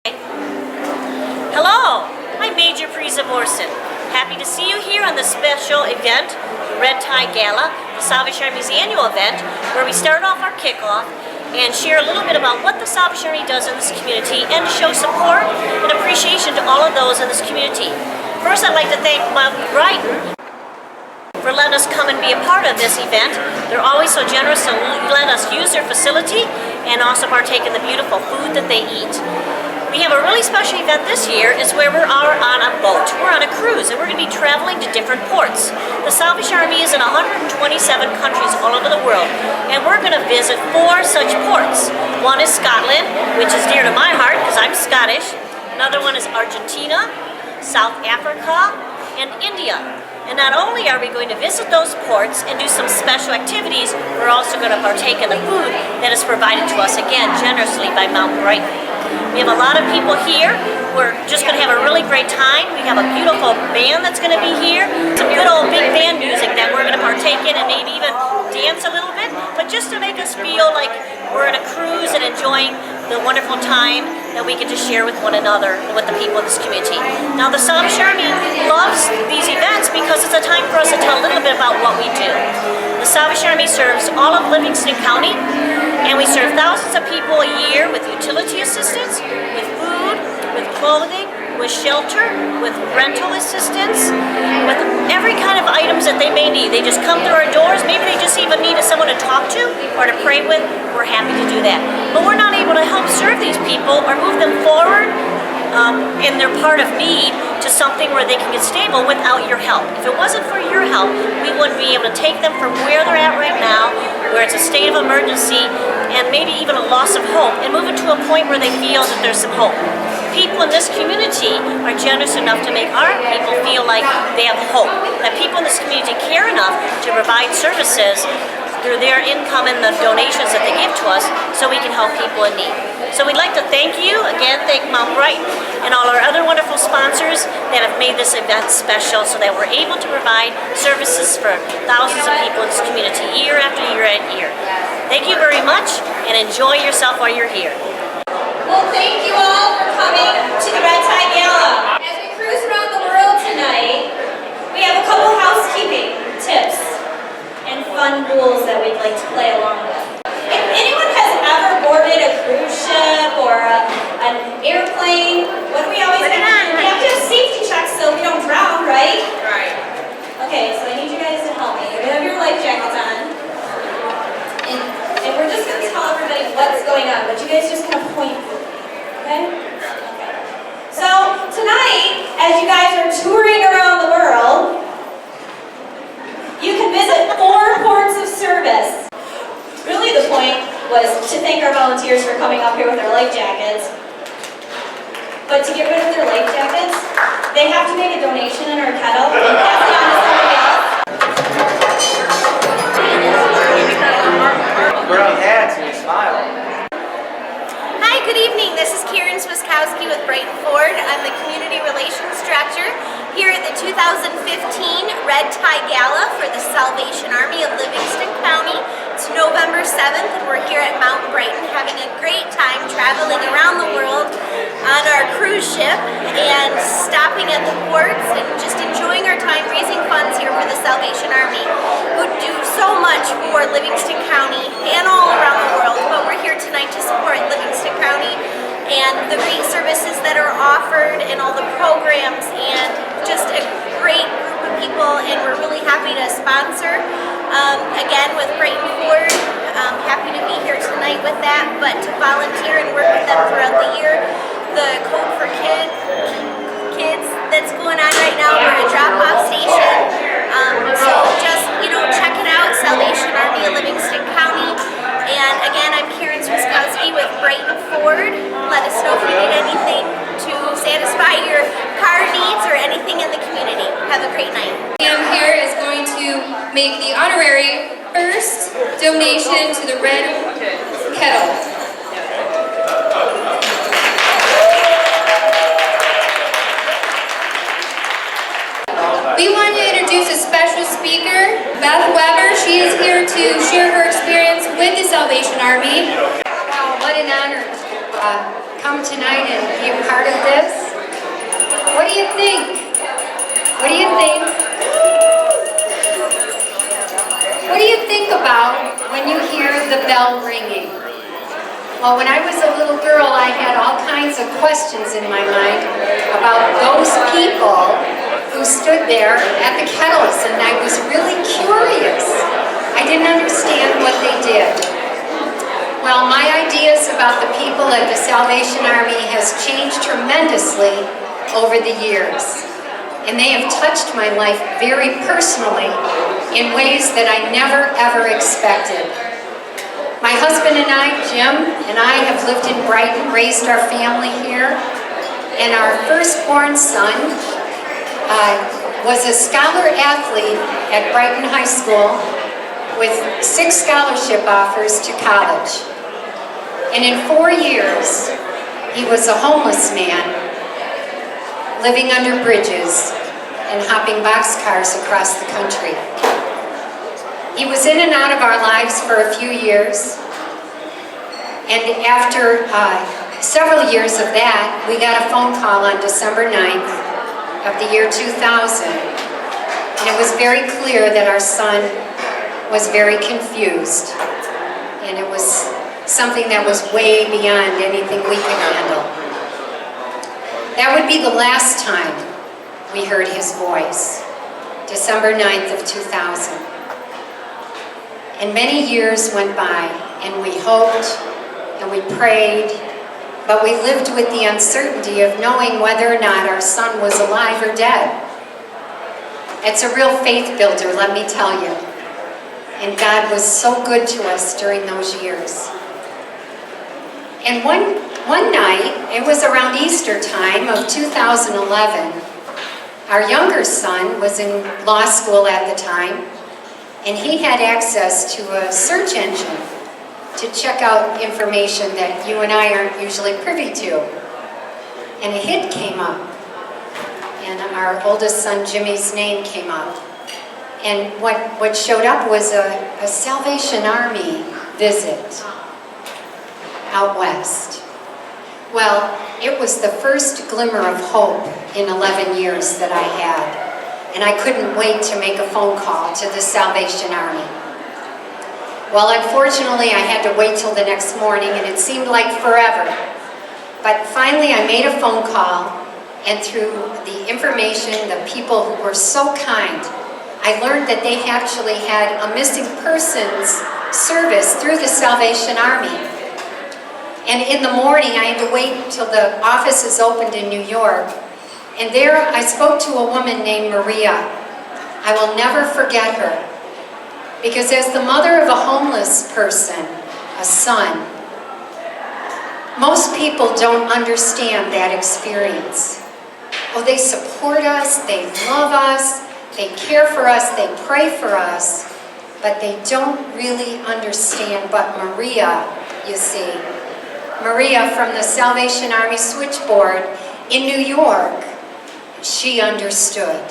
Hello, I'm Major Prisa Morrison. Happy to see you here on the special event, the Red Tie Gala, the Salvation Army's annual event, where we start off our kickoff and share a little bit about what the Salvation Army does in this community and to show support and appreciation to all of those in this community. First, I'd like to thank Mount Brighton for letting us come and be a part of this event. They're always so generous to let us use their facility and also partake in the beautiful food that they eat. We have a really special event this year is where we're on a boat. We're on a cruise and we're going to be traveling to different ports. The Salvation Army is in 127 countries all over the world and we're going to visit 4 such ports. One is Scotland, which is dear to my heart because I'm Scottish. Another one is Argentina, South Africa, and India. And not only are we going to visit those ports and do some special activities, we're also going to partake in the food that is provided to us again generously by Mount Brighton. We have a lot of people here. We're just going to have a really great time. We have a beautiful band that's going to be here. Some good old big band music that we're going to partake in and maybe even dance a little bit, but just to make us feel like we're in a cruise and enjoying the wonderful time that we get to share with one another and with the people in this community. Now the Salvation Army loves these events because it's a time for us to tell a little bit about what we do. The Salvation Army serves all of Livingston County, and we serve thousands of people a year with utility assistance, with food, with clothing, with shelter, with rental assistance, with every kind of items that they may need. They just come through our doors. Maybe they just even need someone to talk to or to pray with. We're happy to do that. But we're not able to help serve these people or move them forward in their part of need to something where they can get stable without your help. If it wasn't for your help, we wouldn't be able to take them from where they're at right now, where it's a state of emergency and maybe even a loss of hope, and move it to a point where they feel that there's some hope. People in this community are generous enough to make our people feel like they have hope, that people in this community care enough to provide services through their income and the donations that they give to us so we can help people in need. So we'd like to thank you, again, thank Mount Brighton and all our other wonderful sponsors that have made this event special so that we're able to provide services for thousands of people in this community year after year and year. Thank you very much and enjoy yourself while you're here. Well, thank you all for coming to the Red Tie Gala. As we cruise around the world tonight, we have a couple housekeeping tips and fun rules that we'd like to play along with. If anyone has ever boarded a cruise ship or an airplane, what do we always have to do? We have to have safety checks so we don't drown, right? Right. Okay, so I need you guys to help me. You have your life jackets on. And we're just going to tell everybody what's going on, but you guys just kind of point. Okay? Okay. So tonight, as you guys are touring around the world, you can visit 4 ports of service. Really the point was to thank our volunteers for coming up here with their life jackets. But to get rid of their life jackets, they have to make a donation in our kettle and pass it on to somebody else. Put on hats and you smile. Hi, good evening. This is Karen Swiskowski with Brighton Ford. I'm the Community Relations Director here at the 2015 Red Tie Gala for the Salvation Army of Livingston County. It's November 7th and we're here at Mount Brighton having a great time traveling around the world on our cruise ship and stopping at the ports and just enjoying our time raising funds here for the Salvation Army, who do so much for Livingston County and all around the world, but we're here tonight to support Livingston County and the great services that are offered and all the programs and just a great group of people, and we're really happy to sponsor again with Brighton Ford. Happy to be here tonight with that, but to volunteer and work with them throughout the year. The Code for Kids that's going on right now, we're a drop-off station. So just, check it out, Salvation Army of Livingston County. And again, I'm Karen Swiskowski with Brighton Ford. Let us know if you need anything to satisfy your car needs or anything in the community. Have a great night. Sam here is going to make the honorary first donation to the Red Kettle. We want to introduce a special speaker, Beth Weber. She is here to share her experience with the Salvation Army. Wow, what an honor. come tonight and be a part of this. What do you think? What do you think? What do you think about when you hear the bell ringing? Well, when I was a little girl, I had all kinds of questions in my mind about those people who stood there at the kettles, and I was really curious. I didn't understand what they did. Well, my ideas about the people at the Salvation Army has changed tremendously over the years. And they have touched my life very personally in ways that I never ever expected. My husband and I, Jim, and I have lived in Brighton, raised our family here, and our firstborn son was a scholar athlete at Brighton High School with 6 scholarship offers to college. And in 4 years, he was a homeless man, living under bridges and hopping boxcars across the country. He was in and out of our lives for a few years, and after several years of that, we got a phone call on December 9th of the year 2000, and it was very clear that our son was very confused, and it was something that was way beyond anything we could handle. That would be the last time we heard his voice, December 9th of 2000. And many years went by, and we hoped, and we prayed, but we lived with the uncertainty of knowing whether or not our son was alive or dead. It's a real faith builder, let me tell you. And God was so good to us during those years. And one night, it was around Easter time of 2011, our younger son was in law school at the time, and he had access to a search engine to check out information that you and I aren't usually privy to. And a hit came up, and our oldest son Jimmy's name came up. And what showed up was a Salvation Army visit out west. Well, it was the first glimmer of hope in 11 years that I had. And I couldn't wait to make a phone call to the Salvation Army. Well, unfortunately, I had to wait till the next morning, and it seemed like forever. But finally, I made a phone call, and through the information, the people who were so kind, I learned that they actually had a missing persons service through the Salvation Army. And in the morning, I had to wait till the offices opened in New York. And there I spoke to a woman named Maria. I will never forget her. Because as the mother of a homeless person, a son, most people don't understand that experience. Oh, they support us, they love us, they care for us, they pray for us, but they don't really understand. But Maria, you see, Maria from the Salvation Army switchboard in New York, she understood.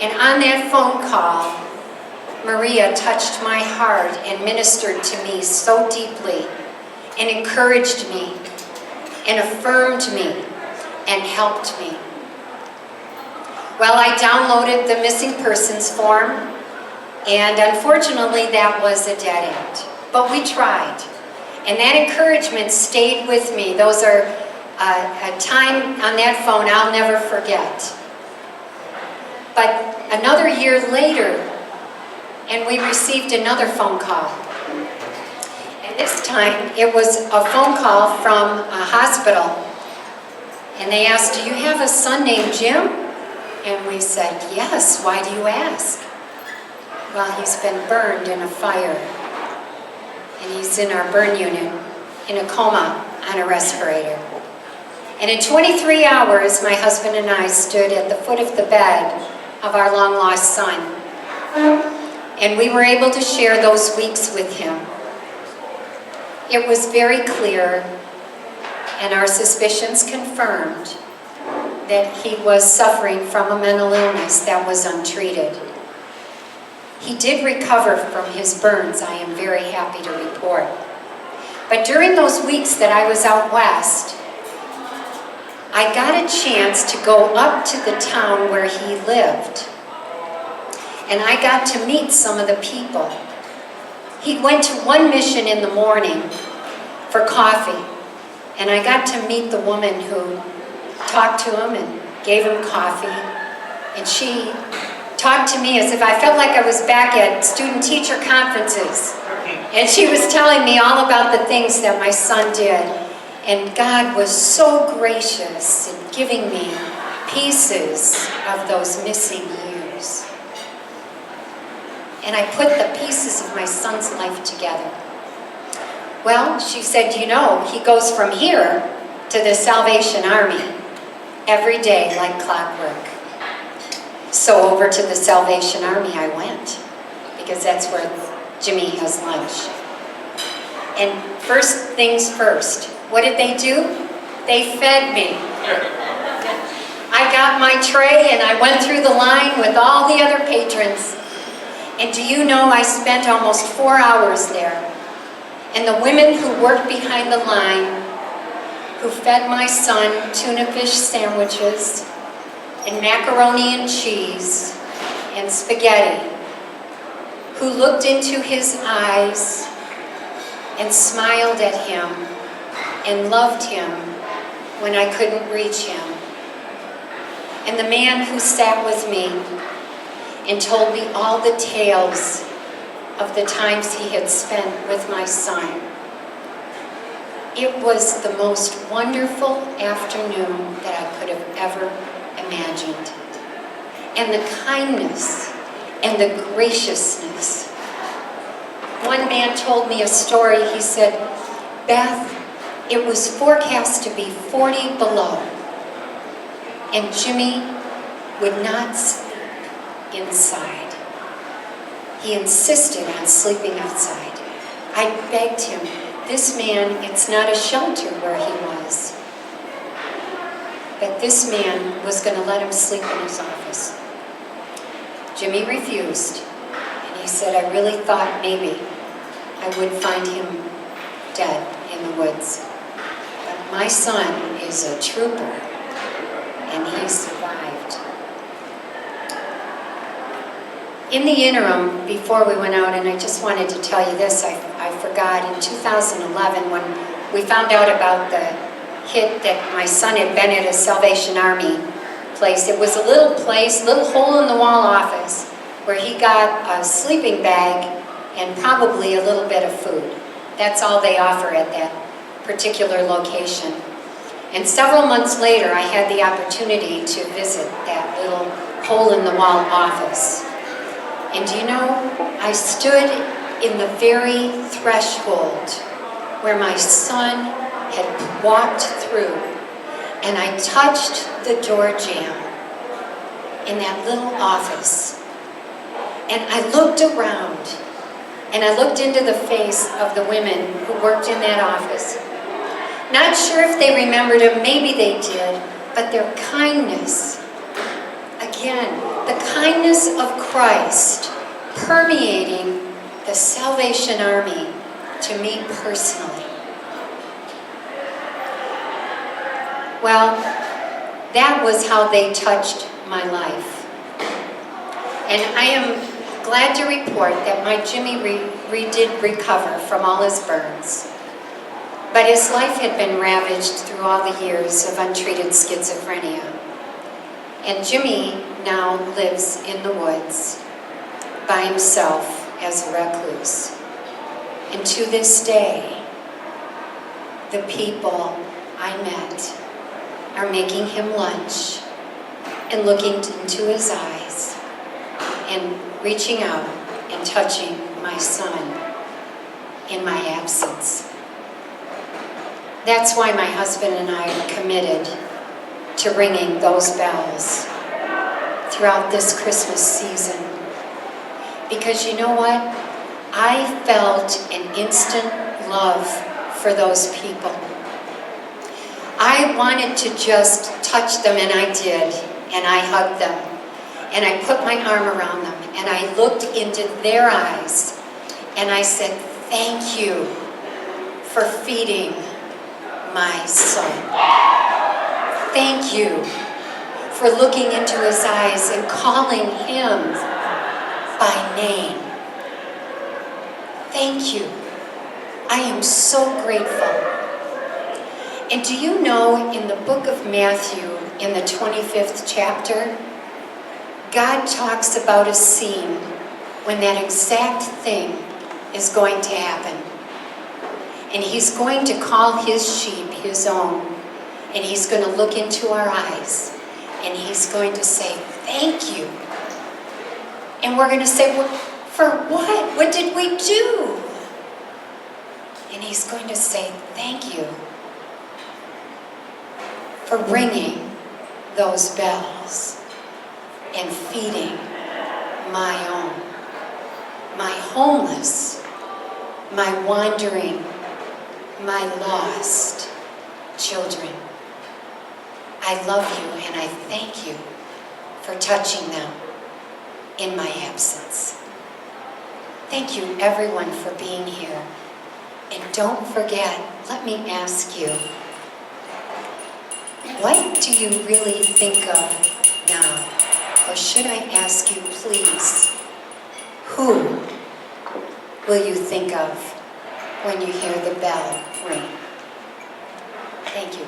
And on that phone call, Maria touched my heart and ministered to me so deeply and encouraged me and affirmed me and helped me. Well, I downloaded the missing persons form, and unfortunately that was a dead end. But we tried. And that encouragement stayed with me. Those are a time on that phone I'll never forget. But another year later, and we received another phone call. And this time, it was a phone call from a hospital. And they asked, "Do you have a son named Jim?" And we said, "Yes, why do you ask?" "Well, he's been burned in a fire. And he's in our burn unit, in a coma, on a respirator." And in 23 hours, my husband and I stood at the foot of the bed of our long-lost son. And we were able to share those weeks with him. It was very clear, and our suspicions confirmed, that he was suffering from a mental illness that was untreated. He did recover from his burns, I am very happy to report. But during those weeks that I was out west, I got a chance to go up to the town where he lived. And I got to meet some of the people. He went to one mission in the morning for coffee. And I got to meet the woman who talked to him and gave him coffee. And she talked to me as if I felt like I was back at student-teacher conferences. And she was telling me all about the things that my son did. And God was so gracious in giving me pieces of those missing years. And I put the pieces of my son's life together. Well, she said, you know, he goes from here to the Salvation Army every day like clockwork. So over to the Salvation Army I went, because that's where Jimmy has lunch. And first things first, what did they do? They fed me. I got my tray and I went through the line with all the other patrons. And do you know, I spent almost 4 hours there. And the women who worked behind the line, who fed my son tuna fish sandwiches and macaroni and cheese and spaghetti, who looked into his eyes and smiled at him and loved him when I couldn't reach him. And the man who sat with me and told me all the tales of the times he had spent with my son. It was the most wonderful afternoon that I could have ever imagined. And the kindness and the graciousness. One man told me a story. He said, Beth, it was forecast to be 40 below, and Jimmy would not sleep inside. He insisted on sleeping outside. I begged him, this man, it's not a shelter where he was. But this man was going to let him sleep in his office. Jimmy refused, and he said, I really thought maybe I would find him dead in the woods. But my son is a trooper, and he survived. In the interim, before we went out, and I just wanted to tell you this, I forgot, in 2011, when we found out about the hit that my son had been at a Salvation Army place. It was a little place, little hole-in-the-wall office, where he got a sleeping bag and probably a little bit of food. That's all they offer at that particular location. And several months later, I had the opportunity to visit that little hole-in-the-wall office. And do you know, I stood in the very threshold where my son had walked through, and I touched the door jamb in that little office. And I looked around, and I looked into the face of the women who worked in that office. Not sure if they remembered him, maybe they did, but their kindness, again, the kindness of Christ permeating the Salvation Army to me personally. Well, that was how they touched my life. And I am glad to report that my Jimmy did recover from all his burns. But his life had been ravaged through all the years of untreated schizophrenia. And Jimmy now lives in the woods by himself as a recluse. And to this day, the people I met are making him lunch and looking into his eyes and reaching out and touching my son in my absence. That's why my husband and I are committed to ringing those bells throughout this Christmas season. Because you know what? I felt an instant love for those people. I wanted to just touch them, and I did, and I hugged them, and I put my arm around them, and I looked into their eyes, and I said, thank you for feeding my soul. Thank you for looking into his eyes and calling him by name. Thank you. I am so grateful. And do you know, in the book of Matthew, in the 25th chapter, God talks about a scene when that exact thing is going to happen. And he's going to call his sheep his own. And he's going to look into our eyes. And he's going to say, thank you. And we're going to say, well, for what? What did we do? And he's going to say, thank you for ringing those bells and feeding my own, my homeless, my wandering, my lost children. I love you and I thank you for touching them in my absence. Thank you everyone for being here. And don't forget, let me ask you, what do you really think of now? Or should I ask you, please, who will you think of when you hear the bell ring? Thank you.